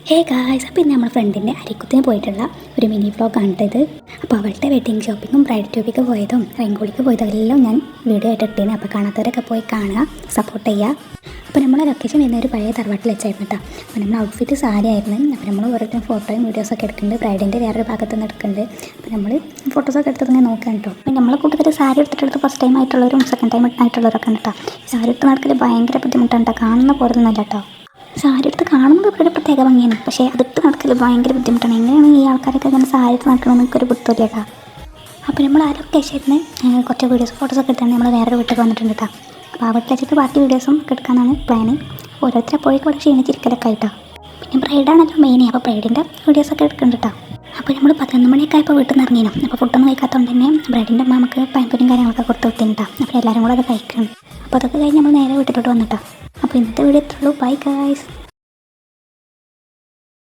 Hey guys, അപ്പോൾ ഇന്ന് നമ്മുടെ ഫ്രണ്ടിൻ്റെ അരിക്കുത്തിന് പോയിട്ടുള്ള ഒരു മിനി വ്ളോഗാണ് ഇത്. അപ്പോൾ അവളുടെ വെഡിങ് ഷോപ്പിങ്ങും ബ്രൈഡ് ട്യൂബിക്ക് പോയതും റെയിൻകോളിക്ക് പോയതും എല്ലാം ഞാൻ വീഡിയോ ആയിട്ട് ഇട്ടേനെ. അപ്പോൾ കാണാത്തവരൊക്കെ പോയി കാണുക, സപ്പോർട്ട് ചെയ്യുക. അപ്പോൾ നമ്മളെ ലൊക്കേഷൻ വരുന്ന ഒരു പഴയ തറവാട്ടിൽ വെച്ചായിരുന്നു കേട്ടോ. അപ്പോൾ നമ്മൾ ഔട്ട്ഫിറ്റ് സാരി ആയിരുന്നു. അപ്പോൾ നമ്മൾ ഓരോരുത്തരും ഫോട്ടോയും വീഡിയോസൊക്കെ എടുക്കുന്നുണ്ട്. ബ്രൈഡിൻ്റെ വേറൊരു ഭാഗത്ത് നിന്ന് എടുക്കുന്നുണ്ട്. അപ്പോൾ നമ്മൾ ഫോട്ടോസൊക്കെ എടുത്തത് ഇങ്ങനെ നോക്കാൻ കേട്ടോ. അപ്പോൾ നമ്മളെ കൂട്ടത്തിൽ സാരി എടുത്തിട്ട് ഫസ്റ്റ് ടൈം ആയിട്ടുള്ളവരും സെക്കൻഡ് ടൈം ആയിട്ടുള്ളവരൊക്കെ ഉണ്ട് കേട്ടോ. സാരി എടുത്ത് നടക്കൽ ഭയങ്കര ബുദ്ധിമുട്ടാണ് കേട്ടോ. കാണുന്ന പോലെ ഒന്നുമല്ല കേട്ടോ. സാരി എടുത്ത് കാണുന്നത് ഒരു പ്രത്യേക ഭംഗിയാണ്, പക്ഷേ അതിട്ട് നടക്കൽ ഭയങ്കര ബുദ്ധിമുട്ടാണ്. എങ്ങനെയാണ് ഈ ആൾക്കാരൊക്കെ അങ്ങനെ സാരി എടുത്ത് നടക്കണമെന്ന് എനിക്കൊരു ബുദ്ധിമില്ല കേട്ടോ. അപ്പോൾ നമ്മൾ ആ ലൊക്കേഷനിൽ കുറച്ച് വീഡിയോസ് ഫോട്ടോസൊക്കെ എടുത്താണ് നമ്മൾ വേറൊരു വീട്ടിൽ വന്നിട്ടുണ്ട് കേട്ടോ. അപ്പോൾ ആ വീട്ടിൽ വെച്ചിട്ട് ബാക്കി വീഡിയോസും എടുക്കാനാണ് പ്ലാന്. ഓരോരുത്തരെ പോയിട്ട് ഇവിടെ ക്ഷീണിച്ചിരിക്കലൊക്കെ ആയിട്ടോ. പിന്നെ ബ്രൈഡാണല്ലോ മെയിൻ, അപ്പോൾ ബ്രൈഡിൻ്റെ വീഡിയോസൊക്കെ എടുക്കുന്നുണ്ട് കേട്ടോ. അപ്പോൾ നമ്മൾ 11 മണിയൊക്കെ ആയപ്പോൾ വീട്ടിൽ നിന്ന് ഇറങ്ങിയിരുന്നു. അപ്പോൾ ഫുഡൊന്നും കഴിക്കാത്തതുകൊണ്ട് തന്നെ ബ്രൈഡിൻ്റെ അമ്മ നമുക്ക് പഴംപൊരിയും കാര്യങ്ങളൊക്കെ കൊടുത്ത് വിട്ടിട്ടാ. അപ്പോൾ എല്ലാവരും കൂടെ അത് കഴിക്കണം. അപ്പോൾ അതൊക്കെ കഴിഞ്ഞ് നമ്മൾ നേരെ വീട്ടിലോട്ട് വന്നിട്ടാ. അപ്പോൾ ഇന്നത്തെ വീഡിയോ ഇത്രയുള്ളൂ. Bye guys.